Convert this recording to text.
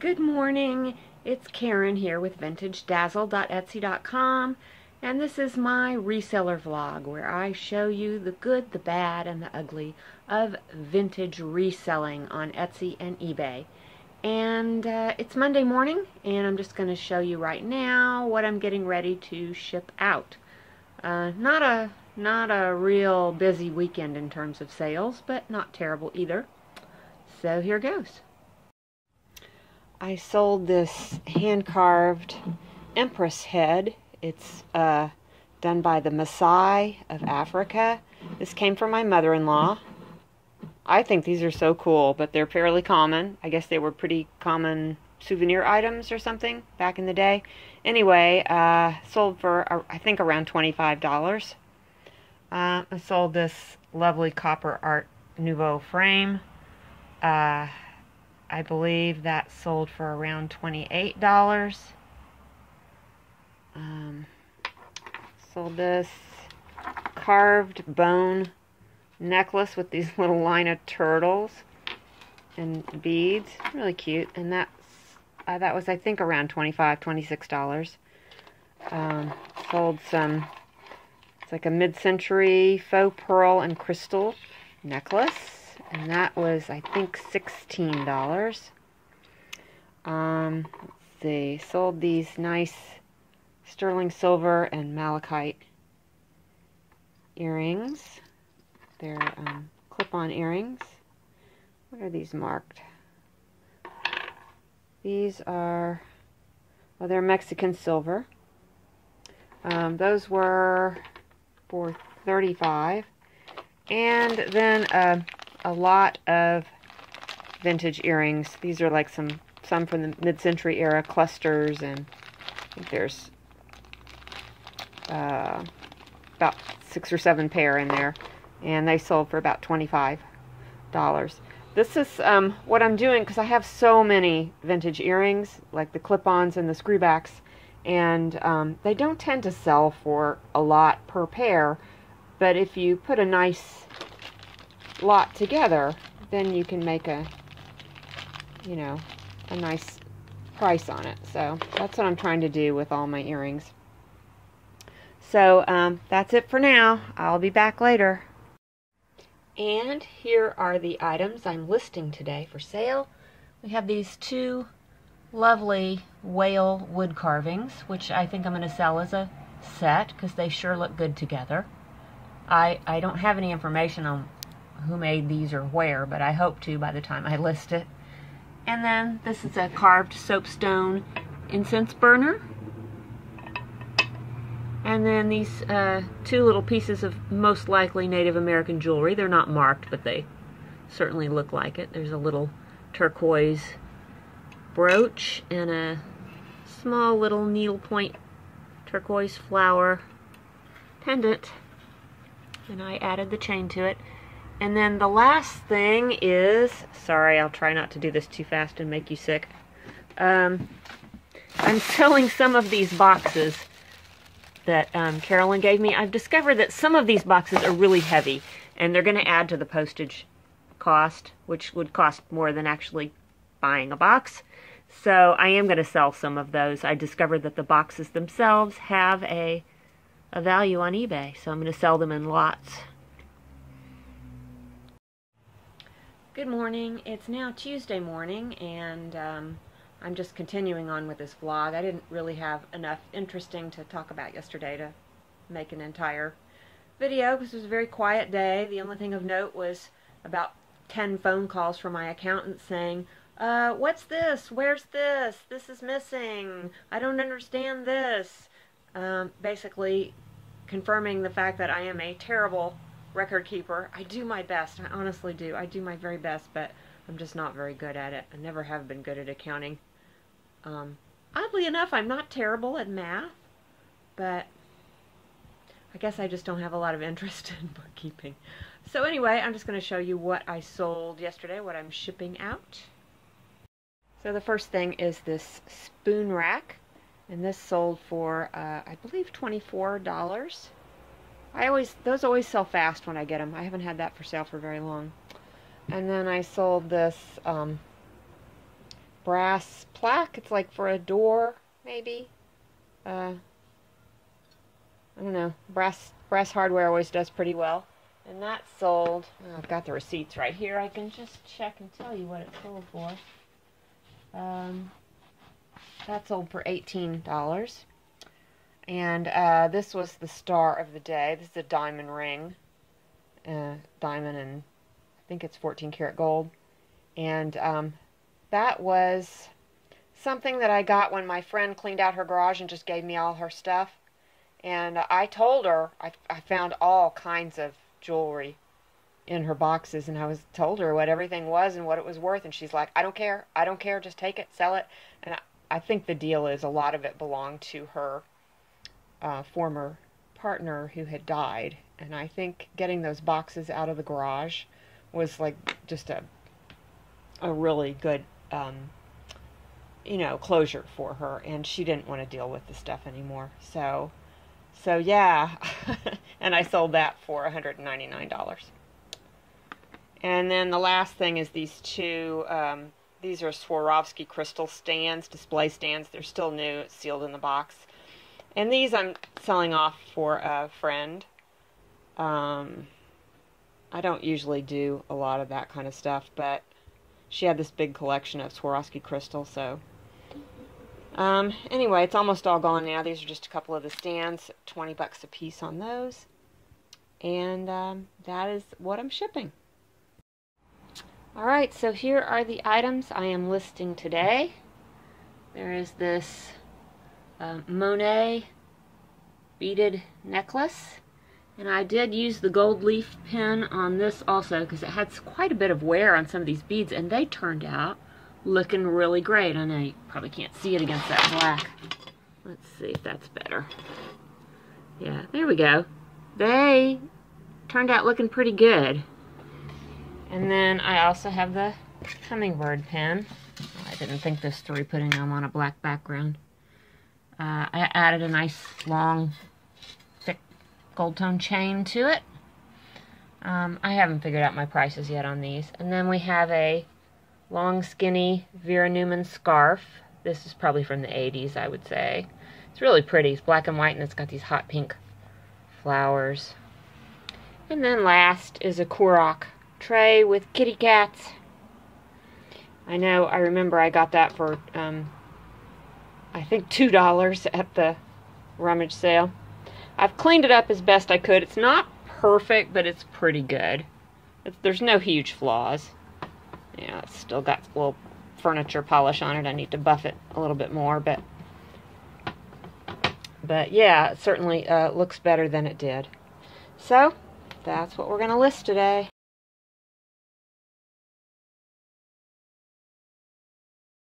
Good morning, it's Karen here with VintageDazzle.etsy.com, and this is my reseller vlog where I show you the good, the bad, and the ugly of vintage reselling on Etsy and eBay. And it's Monday morning, and I'm just going to show you right now what I'm getting ready to ship out. Not a real busy weekend in terms of sales, but not terrible either. So here goes. I sold this hand-carved empress head. It's done by the Maasai of Africa. This came from my mother-in-law. I think these are so cool, but they're fairly common. I guess they were pretty common souvenir items or something back in the day. Anyway, sold for, I think, around $25. I sold this lovely copper Art Nouveau frame. I believe that sold for around $28. Sold this carved bone necklace with these little line of turtles and beads. Really cute. And that was, I think, around $25, $26. Sold some, it's like a mid-century faux pearl and crystal necklace. And that was, I think, $16. Let's see. Sold these nice sterling silver and malachite earrings. They're clip-on earrings. What are these marked? These are, well, they're Mexican silver. Those were for $35. And then a lot of vintage earrings. These are like some from the mid-century era clusters, and I think there's about 6 or 7 pair in there, and they sold for about $25. This is what I'm doing because I have so many vintage earrings, like the clip-ons and the screwbacks, and they don't tend to sell for a lot per pair, but if you put a nice lot together, then you can make a nice price on it. So that's what I'm trying to do with all my earrings. So that's it for now. I'll be back later. And here are the items I'm listing today for sale. We have these 2 lovely whale wood carvings, which I think I'm going to sell as a set because they sure look good together. I don't have any information on who made these or where, but I hope to by the time I list it. And then this is a carved soapstone incense burner. And then these 2 little pieces of most likely Native American jewelry. They're not marked, but they certainly look like it. There's a little turquoise brooch and a small little needlepoint turquoise flower pendant. And I added the chain to it. And then the last thing is, sorry, I'll try not to do this too fast and make you sick. I'm selling some of these boxes that Carolyn gave me. I've discovered that some of these boxes are really heavy, and they're going to add to the postage cost, which would cost more than actually buying a box. So I am going to sell some of those. I discovered that the boxes themselves have a value on eBay, so I'm going to sell them in lots. Good morning. It's now Tuesday morning, and I'm just continuing on with this vlog. I didn't really have enough interesting to talk about yesterday to make an entire video because it was a very quiet day. The only thing of note was about 10 phone calls from my accountant saying, what's this? Where's this? This is missing. I don't understand this. Basically confirming the fact that I am a terrible record keeper. I do my best. I honestly do. I do my very best, but I'm just not very good at it. I never have been good at accounting. Oddly enough, I'm not terrible at math, but I guess I just don't have a lot of interest in bookkeeping. So anyway, I'm just going to show you what I sold yesterday, what I'm shipping out. So the first thing is this spoon rack, and this sold for, I believe, $24. Those always sell fast when I get them. I haven't had that for sale for very long. And then I sold this brass plaque. It's like for a door, maybe. I don't know. Brass hardware always does pretty well. And that sold, I've got the receipts right here. I can just check and tell you what it sold for. That sold for $18. And this was the star of the day. This is a diamond ring. Diamond, and I think it's 14 karat gold. And that was something that I got when my friend cleaned out her garage and just gave me all her stuff. And I told her I found all kinds of jewelry in her boxes, and I told her what everything was and what it was worth, and she's like, I don't care, just take it, sell it. And I think the deal is a lot of it belonged to her former partner who had died, and I think getting those boxes out of the garage was like just a really good closure for her, and she didn't want to deal with the stuff anymore. So yeah. And I sold that for $199. And then the last thing is these two, these are Swarovski crystal stands, display stands. They're still new, it's sealed in the box. And these I'm selling off for a friend. I don't usually do a lot of that kind of stuff, but she had this big collection of Swarovski crystal, so anyway, it's almost all gone now. These are just a couple of the stands, $20 a piece on those. And that is what I'm shipping. Alright, so here are the items I am listing today. There is this Monet beaded necklace. And I did use the gold leaf pin on this also because it had quite a bit of wear on some of these beads, and they turned out looking really great. I know you probably can't see it against that black. Let's see if that's better. Yeah, there we go. They turned out looking pretty good. And then I also have the hummingbird pin. I didn't think this through, putting them on a black background. I added a nice long thick gold tone chain to it. I haven't figured out my prices yet on these. And then we have a long skinny Vera Newman scarf. This is probably from the 80s, I would say. It's really pretty. It's black and white, and it's got these hot pink flowers. And then last is a Kurok tray with kitty cats. I remember I got that for I think $2 at the rummage sale. I've cleaned it up as best I could. It's not perfect, but it's pretty good. There's no huge flaws. Yeah, it's still got a little furniture polish on it. I need to buff it a little bit more, but yeah, it certainly looks better than it did. So that's what we're going to list today.